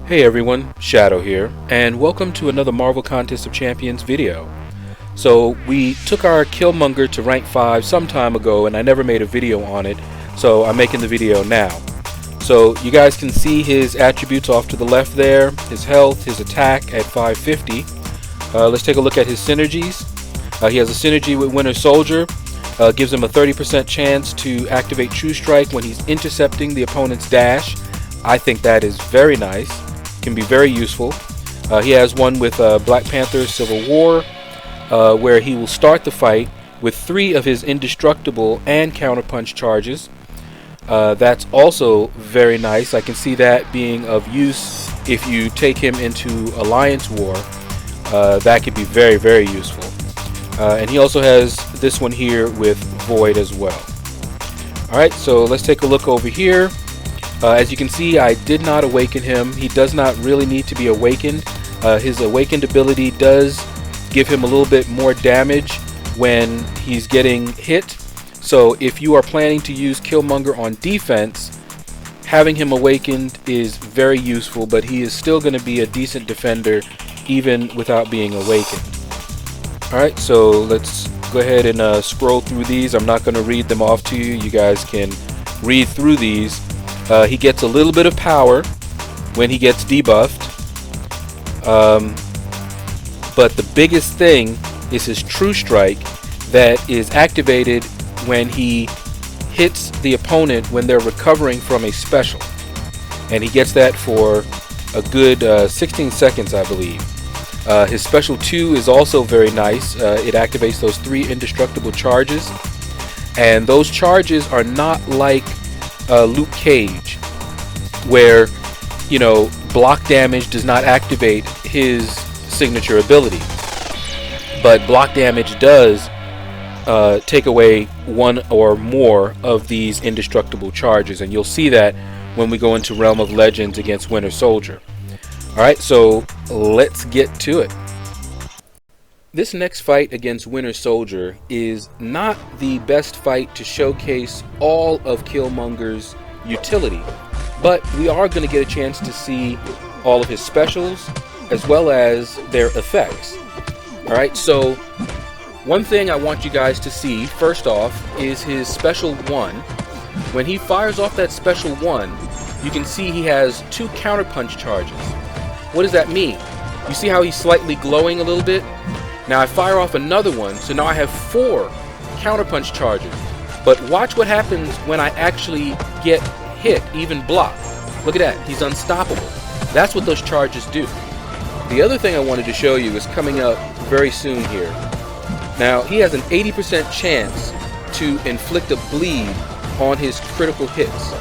Hey everyone, Shaedow here, and welcome to another Marvel Contest of Champions video. So we took our Killmonger to rank 5 some time ago and I never made a video on it, so I'm making the video now. So you guys can see his attributes off to the left there, his health, his attack at 550. Let's take a look at his synergies. He has a synergy with Winter Soldier, gives him a 30% chance to activate True Strike when he's intercepting the opponent's dash. I think that is very nice. Can be very useful. He has one with Black Panther Civil War, where he will start the fight with 3 of his indestructible and counterpunch charges. That's also very nice. I can see that being of use if you take him into Alliance War. That could be very, very useful. And he also has this one here with Void as well. Alright, so let's take a look over here. As you can see, I did not awaken him. He does not really need to be awakened. His awakened ability does give him a little bit more damage when he's getting hit. So if you are planning to use Killmonger on defense, having him awakened is very useful, but he is still going to be a decent defender even without being awakened. Alright, so let's go ahead and scroll through these. I'm not going to read them off to you. You guys can read through these. He gets a little bit of power when he gets debuffed, but the biggest thing is his True Strike that is activated when he hits the opponent when they're recovering from a special, and he gets that for a good 16 seconds, I believe. His special 2 is also very nice. It activates those 3 indestructible charges, and those charges are not like Luke Cage, where, you know, block damage does not activate his signature ability, but block damage does take away 1 or more of these indestructible charges, and you'll see that when we go into Realm of Legends against Winter Soldier. Alright, so let's get to it. This next fight against Winter Soldier is not the best fight to showcase all of Killmonger's utility, but we are going to get a chance to see all of his specials as well as their effects. Alright, so one thing I want you guys to see first off is his special 1. When he fires off that special 1, you can see he has 2 counterpunch charges. What does that mean? You see how he's slightly glowing a little bit? Now I fire off another one, so now I have 4 counterpunch charges. But watch what happens when I actually get hit, even blocked. Look at that, he's unstoppable. That's what those charges do. The other thing I wanted to show you is coming up very soon here. Now he has an 80% chance to inflict a bleed on his critical hits.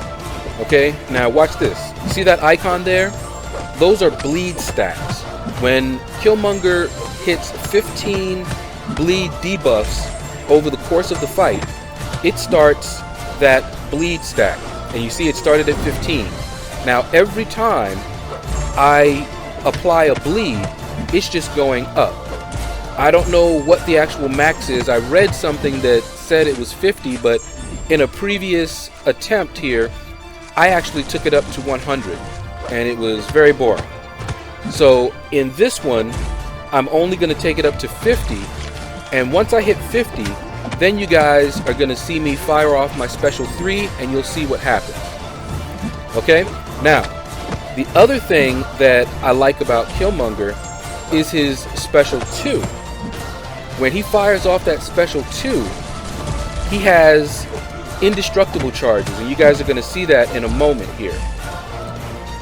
Okay, now watch this. See that icon there? Those are bleed stacks. When Killmonger hits 15 bleed debuffs over the course of the fight, it starts that bleed stack, and you see it started at 15. Now every time I apply a bleed, it's just going up. I don't know what the actual max is. I read something that said it was 50, but in a previous attempt here I actually took it up to 100 and it was very boring. So in this one I'm only going to take it up to 50, and once I hit 50, then you guys are going to see me fire off my special 3 and you'll see what happens. Okay, now the other thing that I like about Killmonger is his special 2. When he fires off that special 2, he has indestructible charges, and you guys are going to see that in a moment here.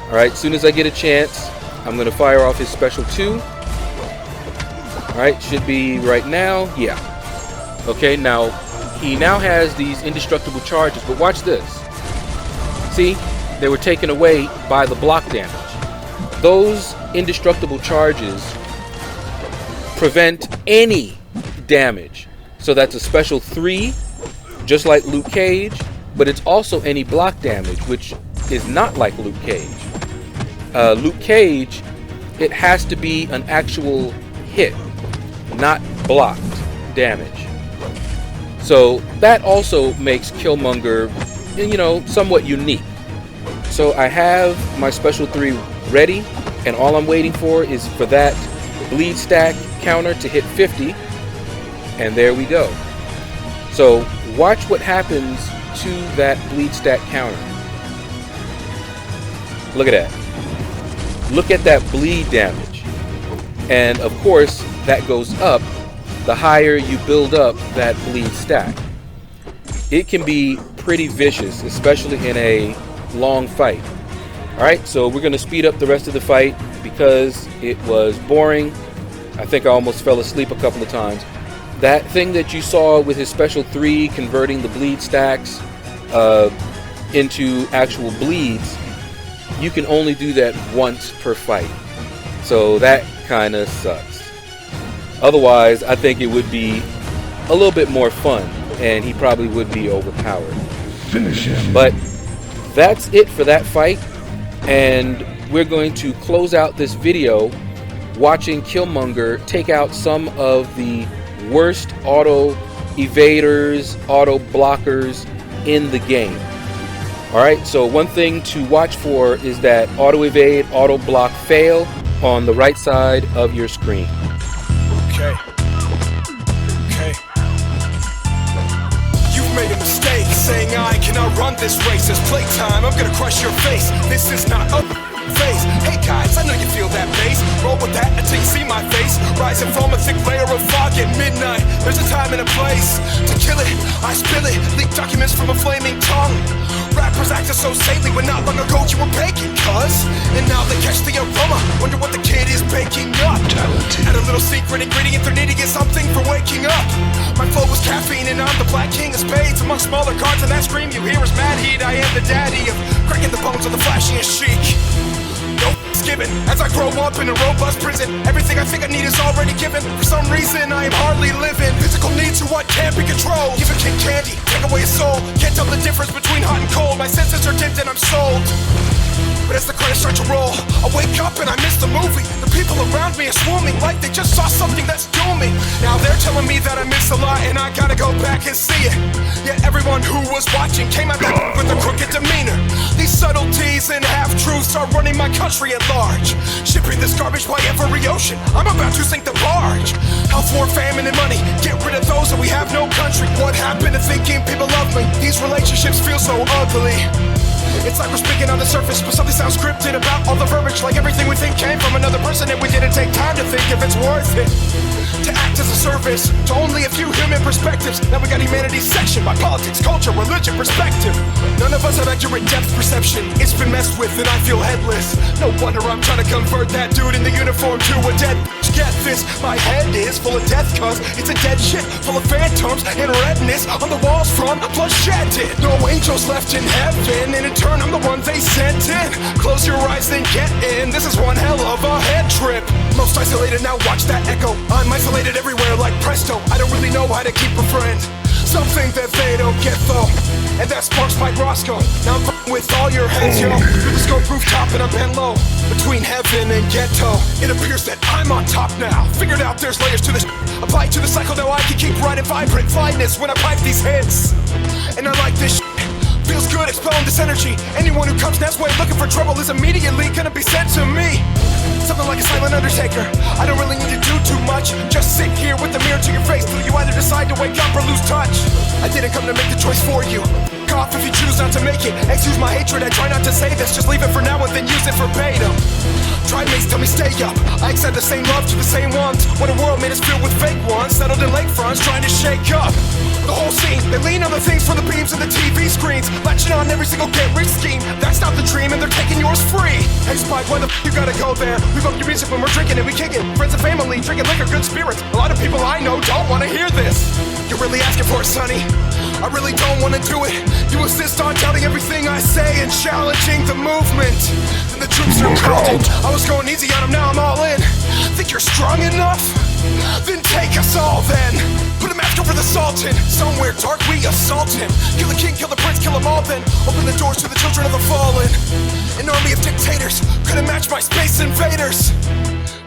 Alright, as soon as I get a chance, I'm going to fire off his special 2. Alright, should be right now. Yeah. Okay, now he now has these indestructible charges, but watch this. See, they were taken away by the block damage. Those indestructible charges prevent any damage. So that's a special 3, just like Luke Cage, but it's also any block damage, which is not like Luke Cage. Luke Cage, it has to be an actual hit, not blocked damage. So that also makes Killmonger, you know, somewhat unique. So I have my special 3 ready, and all I'm waiting for is for that bleed stack counter to hit 50, and there we go. So watch what happens to that bleed stack counter. Look at that. Look at that bleed damage. And of course, that goes up the higher you build up that bleed stack. It can be pretty vicious, especially in a long fight. Alright, so we're going to speed up the rest of the fight because it was boring. I think I almost fell asleep a couple of times. That thing that you saw with his special 3 converting the bleed stacks into actual bleeds, you can only do that once per fight. So that kind of sucks. Otherwise, I think it would be a little bit more fun, and he probably would be overpowered. Finish him. But that's it for that fight, and we're going to close out this video watching Killmonger take out some of the worst auto evaders, auto blockers in the game. Alright, so one thing to watch for is that auto evade, auto block fail on the right side of your screen. Okay. You've made a mistake saying I cannot run this race. It's playtime, I'm gonna crush your face. This is not a phase. Hey guys, I know you feel that bass. Roll with that until you see my face. Rising from a thick layer of fog at midnight. There's a time and a place to kill it. I spill it, leak documents from a flaming tongue. Rappers acting so saintly when not long ago you were baking, cuz. And now they catch the aroma, wonder what the kid is baking up. Add a little secret ingredient they're needing is something for waking up. My flow was caffeine and I'm the black king of spades. Among smaller cards and that scream you hear is mad heat. I am the daddy of cracking the bones of the flashiest chic. No given. As I grow up in a robust prison, everything I think I need is already given. For some reason I am hardly living. Physical needs to what can't be controlled. Give a kid candy, take away his soul. Can't tell the difference between hot and cold. My senses are dimmed and I'm sold. But as the credits start to roll, I wake up and I miss the movie. The people around me are swarming like they just saw something that's dooming. Now they're telling me that I miss a lot and I gotta go back and see it. Yet everyone who was watching came at that with a crooked demeanor. These subtleties and half-truths are running my country at large. Shipping this garbage by every ocean, I'm about to sink the barge. Health, war, famine, and money, get rid of those and we have no country. What happened to thinking people love me? These relationships feel so ugly. It's like we're speaking on the surface, but something sounds scripted about all the verbiage. Like everything we think came from another person and we didn't take time to think if it's worth it. To act as a service to only a few human perspectives. Now we got humanity's section by politics, culture, religion, perspective. None of us have accurate depth perception. It's been messed with and I feel headless. No wonder I'm trying to convert that dude in the uniform to a dead bitch. Get this, my head is full of death cause it's a dead shit full of phantoms and redness on the walls from blood shedded. No angels left in heaven and in turn I'm the one they sent in. Close your eyes and get in. This is one hell of a head trip. Most isolated, now watch that echo. I'm isolated everywhere like presto. I don't really know how to keep a friend. Something that they don't get though. And that sparks like Roscoe. Now I'm with all your heads, yo. Through the scope rooftop and I'm bent low. Between heaven and ghetto. It appears that I'm on top now. Figured out there's layers to this. Applied to the cycle now I can keep riding vibrant flyness when I pipe these hits. And I like this shit. Feels good expelling this energy. Anyone who comes next way looking for trouble is immediately gonna be sent to me. Something like a silent undertaker. I don't really need to do too much. Just sit here with the mirror to your face till you either decide to wake up or lose touch. I didn't come to make the choice for you. Cough if you choose not to make it. Excuse my hatred, I try not to say this. Just leave it for now and then use it verbatim. Try mates, tell me stay up. I extend the same love to the same ones. When a world made us filled with fake ones, settled in lakefronts trying to shake up the whole scene. They lean on the things from the beams of the TV screens, latching on every single get-rich scheme. That's not the dream and they're taking yours free. Hey Spike, why the f you gotta go there? We bump your music when we're drinking and we kick it. Friends and family, drinking liquor, good spirits. A lot of people I know don't wanna hear this. You're really asking for it, sonny. I really don't wanna do it. You insist on doubting everything I say and challenging the movement. Then the troops are called. I was going easy on them, now I'm all in. Think you're strong enough? Then take us all then. Put a mask over the Sultan. Somewhere dark we assault him. Kill the king, kill the prince, kill them all then. Open the doors to the children of the fallen. An army of dictators couldn't match my space invaders.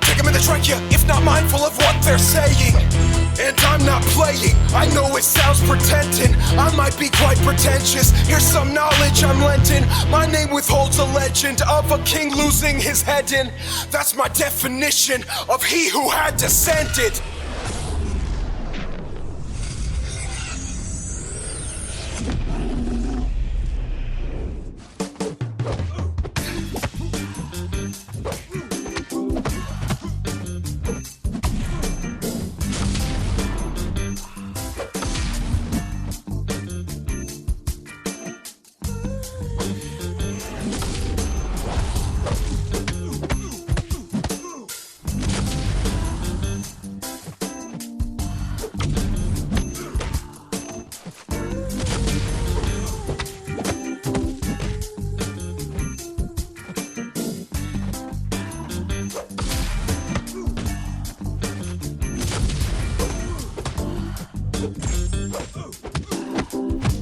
Take them in the trachea, if not mindful of what they're saying. And I'm not playing, I know it sounds pretending, I might be quite pretentious. Here's some knowledge I'm lending. My name withholds a legend of a king losing his head in. That's my definition of he who had descended.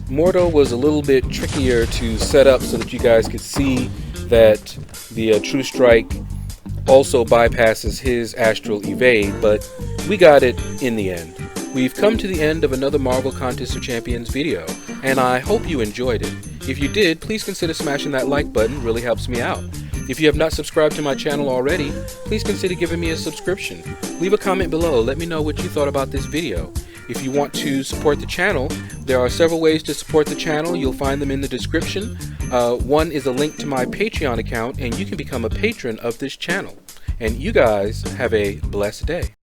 Mordo was a little bit trickier to set up so that you guys could see that the True Strike also bypasses his Astral Evade, but we got it in the end. We've come to the end of another Marvel Contest of Champions video, and I hope you enjoyed it. If you did, please consider smashing that like button, it really helps me out. If you have not subscribed to my channel already, please consider giving me a subscription. Leave a comment below, let me know what you thought about this video. If you want to support the channel, there are several ways to support the channel. You'll find them in the description. One is a link to my Patreon account, and you can become a patron of this channel. And you guys have a blessed day.